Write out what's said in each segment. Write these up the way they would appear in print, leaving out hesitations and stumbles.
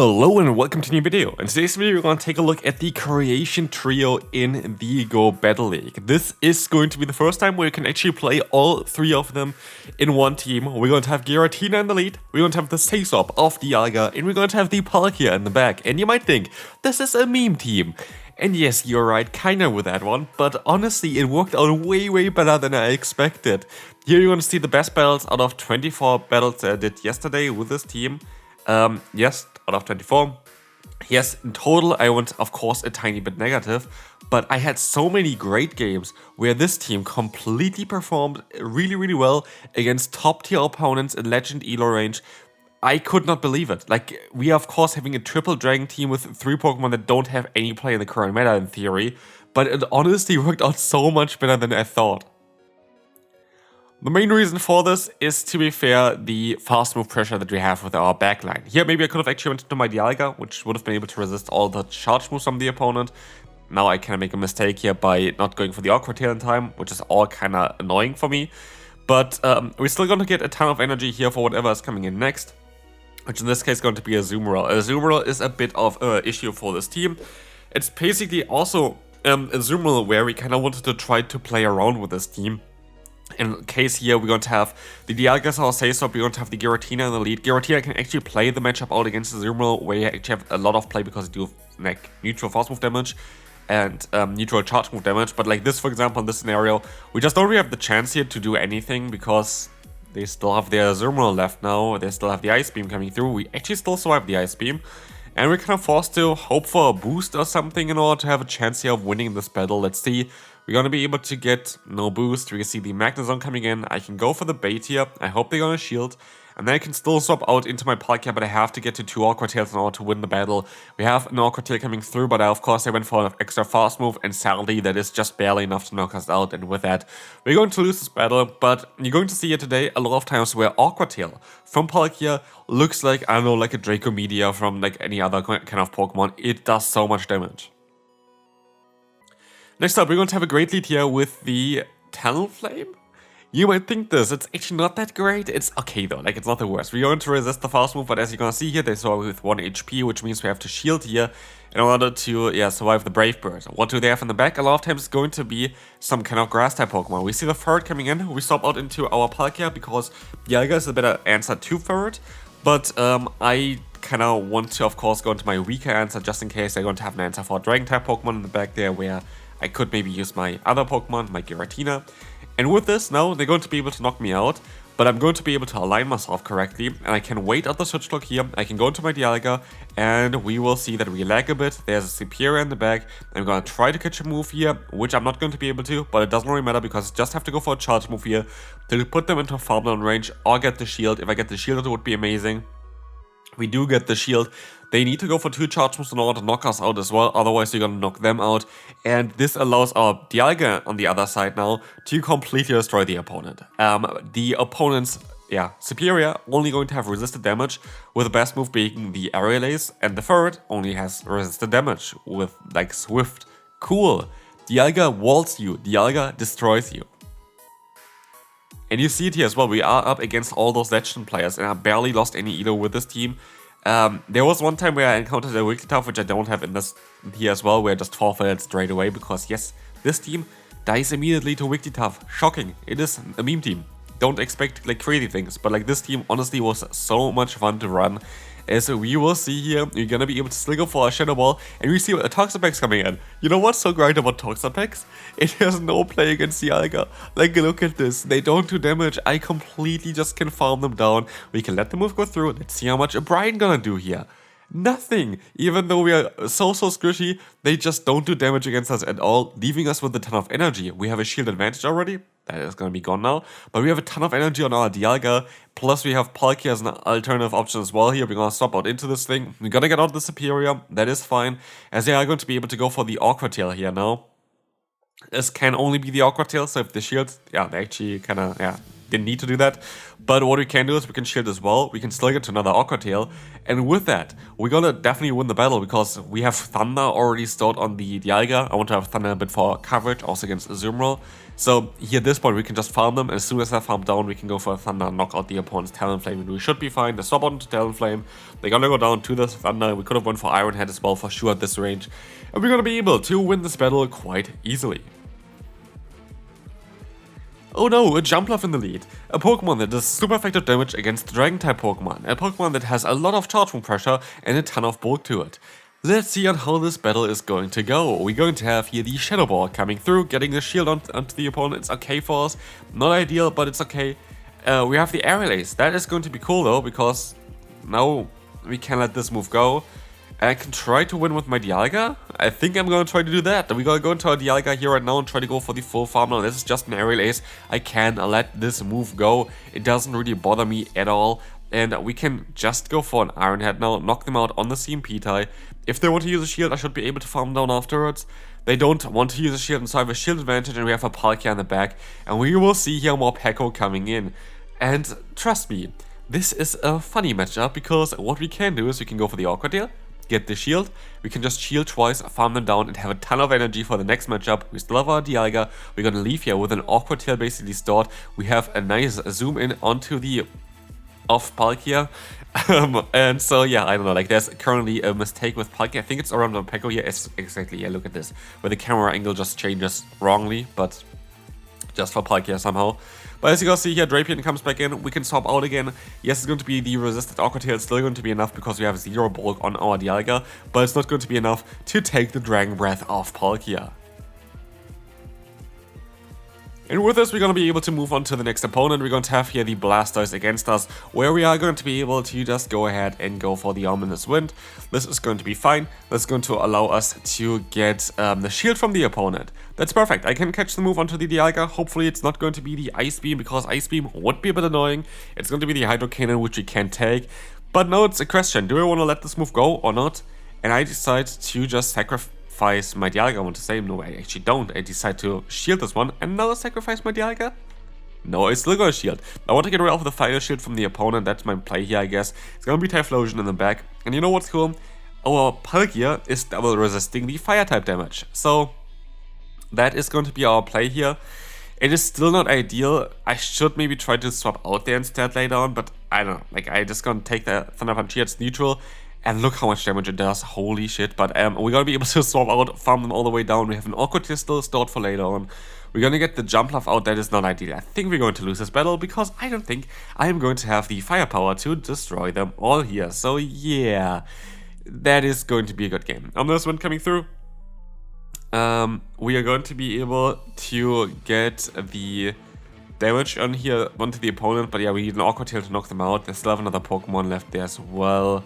Hello and welcome to a new video. In today's video we're going to take a look at the creation trio in the Go Battle League. This is going to be the first time where you can actually play all three of them in one team. We're going to have Giratina in the lead, we're going to have the Saysop of Dialga, and we're going to have the Palkia in the back. And you might think, this is a meme team. And yes, you're right, kinda with that one, but honestly it worked out way better than I expected. Here you're going to see the best battles out of 24 battles that I did yesterday with this team. Yes, out of 24. Yes, in total I went, of course, a tiny bit negative, but I had so many great games where this team completely performed really well against top tier opponents in Legend Elo range. I could not believe it. Like, we are of course having a triple dragon team with 3 Pokemon that don't have any play in the current meta in theory, but it honestly worked out so much better than I thought. The main reason for this is, to be fair, the fast move pressure that we have with our backline. Here maybe I could have actually went into my Dialga, which would have been able to resist all the charge moves from the opponent. Now I can make a mistake here by not going for the Aqua Tail in time, which is all kinda annoying for me. But we're still gonna get a ton of energy here for whatever is coming in next, which in this case is going to be a Azumarill. Azumarill is a bit of an issue for this team. It's basically also a Azumarill where we kinda wanted to try to play around with this team. In case here, we're going to have the Dialgas or Saysop, we're going to have the Giratina in the lead. Giratina can actually play the matchup out against the Azumarill, where you actually have a lot of play because you do like neutral fast move damage and neutral charge move damage. But like this, for example, in this scenario, we just don't really have the chance here to do anything because they still have their Azumarill left now. They still have the Ice Beam coming through. We actually still survive the Ice Beam. And we're kind of forced to hope for a boost or something in order to have a chance here of winning this battle. Let's see. We're going to be able to get no boost. We can see the Magnezone coming in. I can go for the bait here. I hope they're going to shield. And then I can still swap out into my Palkia, but I have to get to 2 Aqua Tails in order to win the battle. We have an Aqua Tail coming through, but of course I went for an extra fast move, and sadly that is just barely enough to knock us out. And with that, we're going to lose this battle, but you're going to see here today a lot of times where Aqua Tail from Palkia looks like, I don't know, like a Draco Meteor from like any other kind of Pokemon. It does so much damage. Next up, we're going to have a great lead here with the Talonflame. You might think this, it's actually not that great. It's okay though, like it's not the worst. We're going to resist the fast move, but as you're going to see here, they survive with 1 HP, which means we have to shield here in order to, survive the Brave Bird. What do they have in the back? A lot of times it's going to be some kind of grass type Pokemon. We see the Ferret coming in, we swap out into our Palkia because Dialga is a better answer to Ferret, but I kind of want to, of course, go into my weaker answer just in case they're going to have an answer for a Dragon type Pokemon in the back there where I could maybe use my other Pokemon, my Giratina. And with this, now they're going to be able to knock me out, but I'm going to be able to align myself correctly, and I can wait out the switch clock here. I can go into my Dialga, and we will see that we lag a bit. There's a Superior in the back. I'm going to try to catch a move here, which I'm not going to be able to, but it doesn't really matter because I just have to go for a charge move here to put them into farmland range or get the shield. If I get the shield, it would be amazing. We do get the shield. They need to go for 2 charge moves in order to knock us out as well, otherwise you're gonna knock them out. And this allows our Dialga on the other side now to completely destroy the opponent. The opponent's Superior only going to have resisted damage, with the best move being the Aerial Ace, and the Ferret only has resisted damage with like Swift. Cool. Dialga walls you, Dialga destroys you. And you see it here as well, we are up against all those Legend players, and I barely lost any Elo with this team. There was one time where I encountered a Wigglytuff, which I don't have in this here as well, where I just forfeited straight away, because yes, this team dies immediately to Wigglytuff. Shocking, it is a meme team. Don't expect like crazy things, but like this team honestly was so much fun to run. As we will see here, you're gonna be able to still go for a Shadow Ball, and we see a Toxapex coming in. You know what's so great about Toxapex? It has no play against Dialga. Like, look at this. They don't do damage. I completely just can farm them down. We can let the move go through. Let's see how much a Brian gonna do here. Nothing. Even though we are so squishy, they just don't do damage against us at all, leaving us with a ton of energy. We have a shield advantage already. That is going to be gone now. But we have a ton of energy on our Dialga. Plus we have Palkia as an alternative option as well here. We're going to swap out into this thing. We're going to get out the Superior. That is fine. As they are going to be able to go for the Aqua Tail here now. This can only be the Aqua Tail. So if the shields, they actually kind of, didn't need to do that. But what we can do is we can shield as well. We can still get to another Awkward Tail. And with that, we're gonna definitely win the battle because we have Thunder already stored on the Dialga. I want to have Thunder a bit for coverage, also against Azumarill. So here at this point, we can just farm them. And as soon as they're farmed down, we can go for a Thunder and knock out the opponent's Talonflame. And we should be fine. They swap out into Talonflame. They're gonna go down to this Thunder. We could have won for Iron Head as well for sure at this range. And we're gonna be able to win this battle quite easily. Oh no, a Jumpluff in the lead. A Pokemon that does super effective damage against the Dragon-type Pokemon. A Pokemon that has a lot of charge move pressure and a ton of bulk to it. Let's see on how this battle is going to go. We're going to have here the Shadow Ball coming through, getting the shield onto the opponent. It's okay for us. Not ideal, but it's okay. We have the Aerial Ace. That is going to be cool though, because now we can let this move go. I can try to win with my Dialga. I think I'm going to try to do that. We're going to go into our Dialga here right now and try to go for the full farm now. This is just an Aerial Ace. I can let this move go. It doesn't really bother me at all. And we can just go for an Iron Head now, knock them out on the CMP tie. If they want to use a shield, I should be able to farm down afterwards. They don't want to use a shield, and so I have a shield advantage, and we have a Palkia in the back. And we will see here more Peko coming in. And trust me, this is a funny matchup, because what we can do is we can go for the Awkward Tail, get the shield, we can just shield twice, farm them down, and have a ton of energy for the next matchup. We still have our Dialga. We're gonna leave here with an Awkward Tail basically stored. We have a nice zoom in onto the off Palkia. And so yeah, I don't know, like there's currently a mistake with Palkia. I think it's around the Peko here. It's exactly, yeah, look at this, where the camera angle just changes wrongly, but just for Palkia somehow. But as you guys see here, Drapion comes back in. We can swap out again. Yes, it's going to be the resisted Awkward Tail. It's still going to be enough because we have 0 bulk on our Dialga, but it's not going to be enough to take the Dragon Breath off Palkia. And with this, we're going to be able to move on to the next opponent. We're going to have here the Blastoise against us, where we are going to be able to just go ahead and go for the Ominous Wind. This is going to be fine. That's going to allow us to get the shield from the opponent. That's perfect. I can catch the move onto the Dialga. Hopefully, it's not going to be the Ice Beam, because Ice Beam would be a bit annoying. It's going to be the Hydro Cannon, which we can take. But now it's a question. Do I want to let this move go or not? And I decide to just sacrifice my Dialga. I want to say, no, I actually don't. I decide to shield this one and now sacrifice my Dialga. No, I still gonna shield. I want to get rid of the final shield from the opponent. That's my play here, I guess. It's gonna be Typhlosion in the back. And you know what's cool? Our Palkia is double resisting the fire type damage. So that is going to be our play here. It is still not ideal. I should maybe try to swap out there instead later on, but I don't know. Like, I just gonna take the Thunder Punch here. It's neutral. And look how much damage it does, holy shit. But we're gonna be able to swap out, farm them all the way down. We have an Awkward Tail still stored for later on. We're gonna get the Jumpluff out. That is not ideal. I think we're going to lose this battle, because I don't think I am going to have the firepower to destroy them all here. So yeah, that is going to be a good game. On this one coming through, we are going to be able to get the damage on here onto the opponent. But yeah, we need an Awkward Tail to knock them out. They still have another Pokemon left there as well.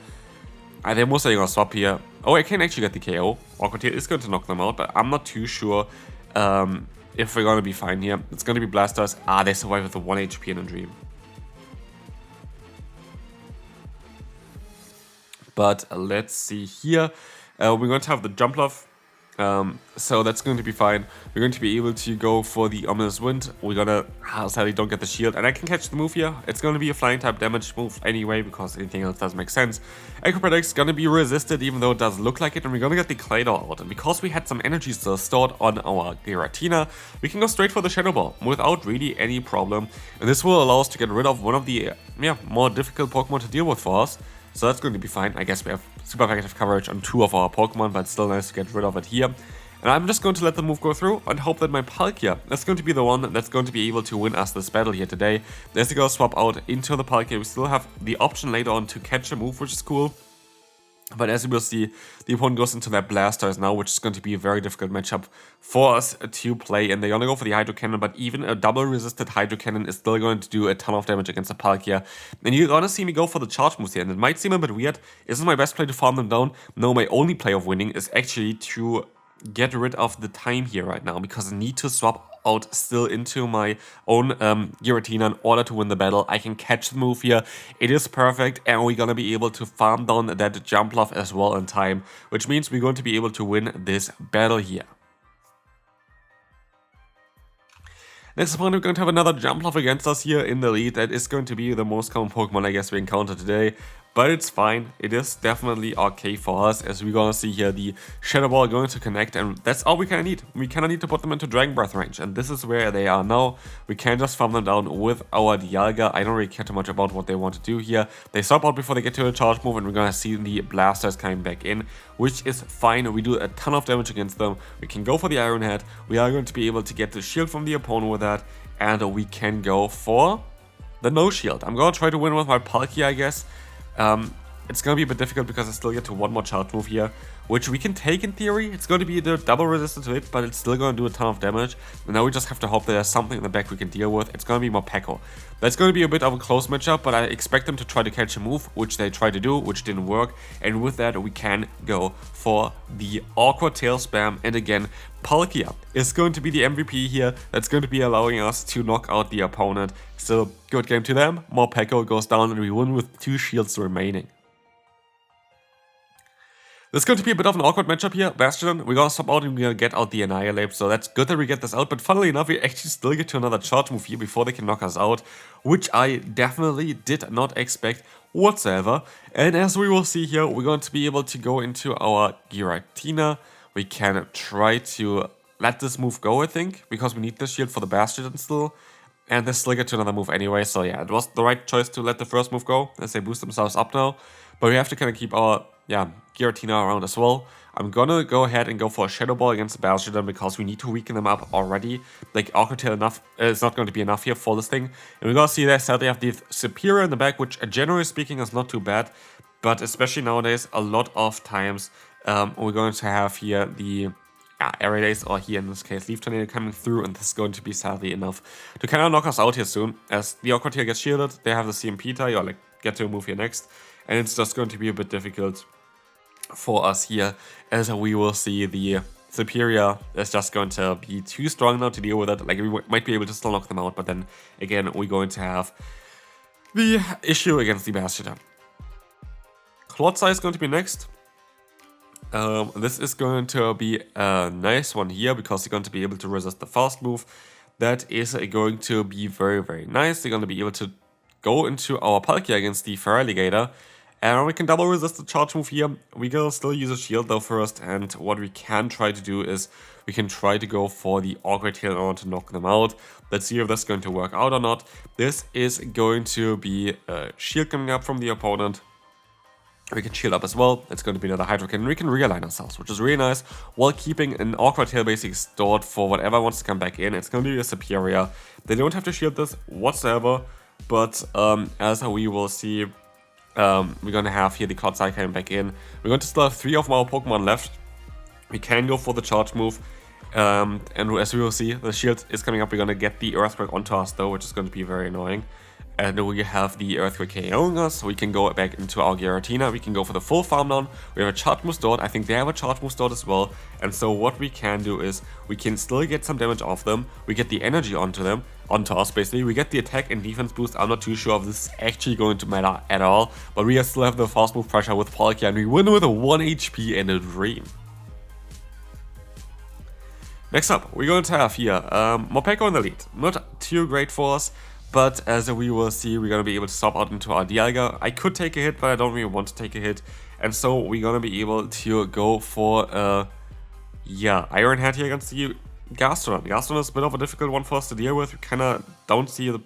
They're most likely gonna swap here. Oh, I can actually get the KO. Awkward Tail is going to knock them out, but I'm not too sure if we're gonna be fine here. It's gonna be Blastoise. They survive with the 1 HP in a Dream. But let's see here. We're going to have the Jumpluff. So that's going to be fine. We're going to be able to go for the Ominous Wind. We're gonna sadly don't get the shield, and I can catch the move here. It's going to be a flying type damage move anyway, because anything else doesn't make sense. Acrobatics gonna be resisted, even though it does look like it, and we're gonna get the Claydol out. And because we had some energy still stored on our Giratina, we can go straight for the Shadow Ball without really any problem. And this will allow us to get rid of one of the more difficult Pokemon to deal with for us. So that's going to be fine. I guess we have super effective coverage on 2 of our Pokemon, but it's still nice to get rid of it here. And I'm just going to let the move go through and hope that my Palkia is going to be the one that's going to be able to win us this battle here today. There's the go swap out into the Palkia. We still have the option later on to catch a move, which is cool. But as you will see, the opponent goes into their Blastoise now, which is going to be a very difficult matchup for us to play. And they're going to go for the Hydro Cannon, but even a double resisted Hydro Cannon is still going to do a ton of damage against the Palkia. And you're going to see me go for the charge moves here. And it might seem a bit weird. Isn't my best play to farm them down? No, my only play of winning is actually to get rid of the time here right now, because I need to swap out still into my own Giratina in order to win the battle. I can catch the move here. It is perfect, and we're gonna be able to farm down that Jumpluff as well in time, which means we're going to be able to win this battle here. Next opponent, we're going to have another Jumpluff against us here in the lead. That is going to be the most common Pokemon I guess we encounter today. But it's fine, it is definitely okay for us, as we're gonna see here the Shadow Ball going to connect, and that's all we kinda need. We kinda need to put them into Dragon Breath range, and this is where they are now. We can just farm them down with our Dialga. I don't really care too much about what they want to do here. They swap out before they get to a charge move, and we're gonna see the Blasters coming back in, which is fine. We do a ton of damage against them. We can go for the Iron Head. We are going to be able to get the shield from the opponent with that, and we can go for the no shield. I'm gonna try to win with my Palkia, I guess. It's gonna be a bit difficult because I still get to one more charge move here, which we can take in theory. It's going to be the double resistance to it, but it's still gonna do a ton of damage. And now we just have to hope there's something in the back we can deal with. It's gonna be more Peko. That's gonna be a bit of a close matchup, but I expect them to try to catch a move, which they tried to do, which didn't work. And with that, we can go for the awkward tail spam. And again, Palkia is going to be the MVP here. That's going to be allowing us to knock out the opponent. So good game to them. More Peko goes down, and we win with 2 shields remaining. This is going to be a bit of an awkward matchup here. Bastion, we're gonna stop out and we're gonna get out the Annihilate, so that's good that we get this out, but funnily enough, we actually still get to another charge move here before they can knock us out, which I definitely did not expect whatsoever. And as we will see here, we're going to be able to go into our Giratina. We can try to let this move go, I think, because we need this shield for the Bastion still. And they still get to another move anyway, so yeah, it was the right choice to let the first move go, as they boost themselves up now. But we have to kind of keep our, Giratina around as well. I'm gonna go ahead and go for a Shadow Ball against the Bastion because we need to weaken them up already. Like, Awkward Tail enough is not going to be enough here for this thing. And we're gonna see that they have the Superior in the back, which generally speaking is not too bad. But especially nowadays, a lot of times, we're going to have here the Air Days, or here in this case Leaf Tornado coming through, and this is going to be sadly enough to kind of knock us out here soon, as the Awkward Tail gets shielded. They have the CMP tie, or like get to a move here next, and it's just going to be a bit difficult for us here, as we will see the Superior is just going to be too strong now to deal with it. Like, we might be able to still knock them out, but then again we're going to have the issue against the Bastion. Clodsai is going to be next. This is going to be a nice one here because they're going to be able to resist the fast move. That is going to be very, very nice. They're going to be able to go into our Palkia against the Feraligatr. And we can double resist the charge move here. We can still use a shield though first. And what we can try to do is we can try to go for the Awkward Tail in order to knock them out. Let's see if that's going to work out or not. This is going to be a shield coming up from the opponent. We can shield up as well. It's going to be another Hydro Cannon. We can realign ourselves, which is really nice, while keeping an Awkward Tail basically stored for whatever wants to come back in. It's going to be a Superior. They don't have to shield this whatsoever, but as we will see, we're going to have here the Clodsai coming back in. We're going to still have 3 of our Pokemon left. We can go for the charge move, and as we will see, the shield is coming up. We're going to get the Earthquake onto us though, which is going to be very annoying. And we have the Earthquake KOing us, so we can go back into our Giratina. We can go for the full farm down. We have a charge move stored. I think they have a charge move stored as well. And so what we can do is we can still get some damage off them. We get the energy onto us basically. We get the attack and defense boost. I'm not too sure if this is actually going to matter at all. But we still have the fast move pressure with Palkia, and we win with a 1 HP and a dream. Next up, we're going to have here Morpeko in the lead. Not too great for us. But as we will see, we're going to be able to swap out into our Dialga. I could take a hit, but I don't really want to take a hit. And so we're going to be able to go for, Iron Head here against the Gastrodon. Gastrodon is a bit of a difficult one for us to deal with. We kind of don't see the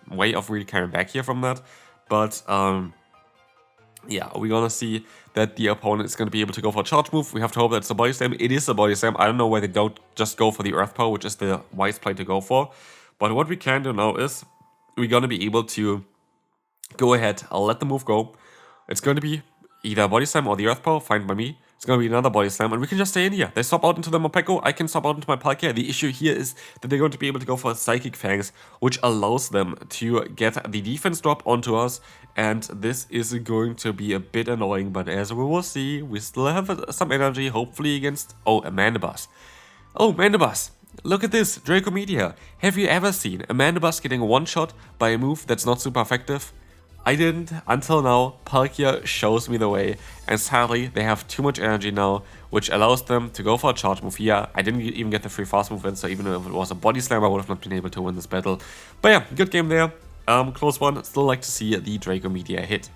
way of really coming back here from that. But, we're going to see that the opponent is going to be able to go for a charge move. We have to hope that it's a Body Slam. It is a Body Slam. I don't know why they don't just go for the Earth Power, which is the wise play to go for. But what we can do now is we're going to be able to go ahead. I'll let the move go. It's going to be either Body Slam or the Earth Power, fine by me. It's going to be another Body Slam, and we can just stay in here. They swap out into the Morpeko, I can swap out into my Palkia. The issue here is that they're going to be able to go for Psychic Fangs, which allows them to get the defense drop onto us, and this is going to be a bit annoying, but as we will see, we still have some energy, hopefully against, a Mandibuzz. Oh, Mandibuzz! Look at this, Draco Meteor. Have you ever seen a Mandibuzz getting one-shot by a move that's not super effective? I didn't until now. Palkia shows me the way, and sadly they have too much energy now, which allows them to go for a charge move here. I didn't even get the free fast move in, so even if it was a body slam I would have not been able to win this battle. But yeah, good game there. Close one. Still like to see the Draco Meteor hit.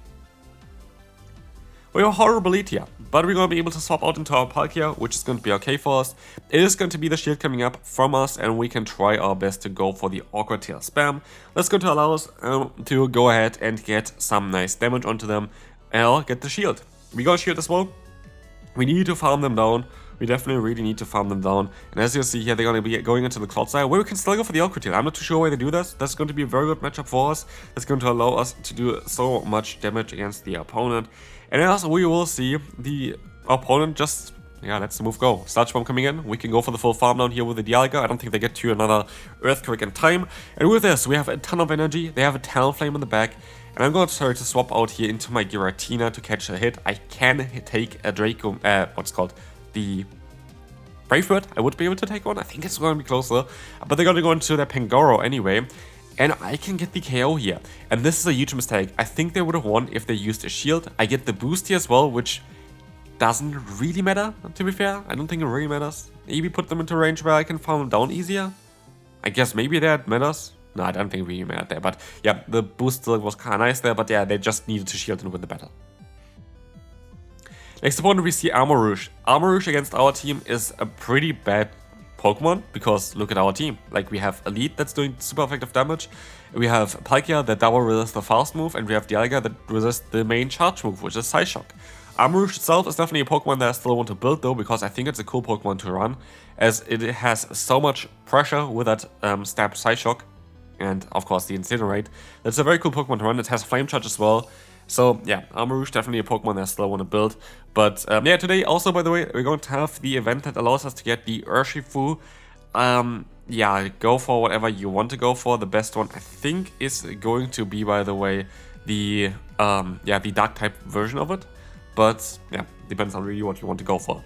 We have a horrible lead here, but we're going to be able to swap out into our Palkia, which is going to be okay for us. It is going to be the shield coming up from us, and we can try our best to go for the awkward tail spam. That's going to allow us to go ahead and get some nice damage onto them, and get the shield. We got a shield as well. We need to farm them down. We definitely really need to farm them down. And as you see here, they're going to be going into the cloud side, where we can still go for the awkward tail. I'm not too sure why they do this. That's going to be a very good matchup for us. That's going to allow us to do so much damage against the opponent. And as we will see, the opponent just, yeah, let's the move go. Sludge Bomb coming in, we can go for the full farm down here with the Dialga. I don't think they get to another Earthquake in time. And with this, we have a ton of energy. They have a Talonflame in the back. And I'm going to try to swap out here into my Giratina to catch a hit. I can take a Draco, what's called, the Brave Bird. I would be able to take one. I think it's going to be closer. But they're going to go into their Pangoro anyway. And I can get the KO here. And this is a huge mistake. I think they would have won if they used a shield. I get the boost here as well, which doesn't really matter, to be fair. I don't think it really matters. Maybe put them into range where I can farm them down easier. I guess maybe that matters. No, I don't think it really mattered there. But yeah, the boost still was kind of nice there. But yeah, they just needed to shield and win the battle. Next opponent we see Armarouge. Armarouge against our team is a pretty bad Pokemon, because look at our team. Like, we have Elite that's doing super effective damage, we have Palkia that double resists the fast move, and we have Dialga that resists the main charge move, which is Psyshock. Armarouge itself is definitely a Pokemon that I still want to build though, because I think it's a cool Pokemon to run, as it has so much pressure with that stab Psyshock, and of course the Incinerate. That's a very cool Pokemon to run. It has Flame Charge as well. So yeah, Armarouge definitely a Pokemon that I still want to build. But yeah, today also, by the way, we're going to have the event that allows us to get the Urshifu. Yeah, go for whatever you want to go for. The best one I think is going to be, by the way, the the Dark type version of it. But yeah, depends on really what you want to go for.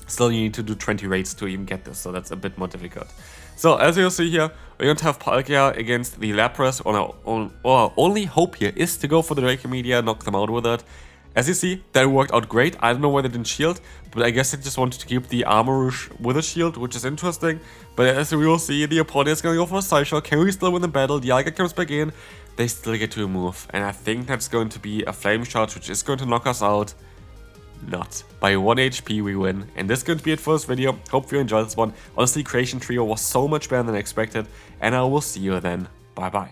Still, you need to do 20 raids to even get this, so that's a bit more difficult. So, as you'll see here, we're going to have Palkia against the Lapras. Our only hope here is to go for the Draco Meteor, knock them out with it. As you see, that worked out great. I don't know why they didn't shield, but I guess they just wanted to keep the Armarouge with a shield, which is interesting. But as we will see, the opponent is going to go for a Psyshock. Can we still win the battle? The Dialga comes back in. They still get to move, and I think that's going to be a Flame Charge, which is going to knock us out. Not. By 1 HP we win. And this is going to be it for this video. Hope you enjoyed this one. Honestly, Creation Trio was so much better than expected. And I will see you then. Bye bye.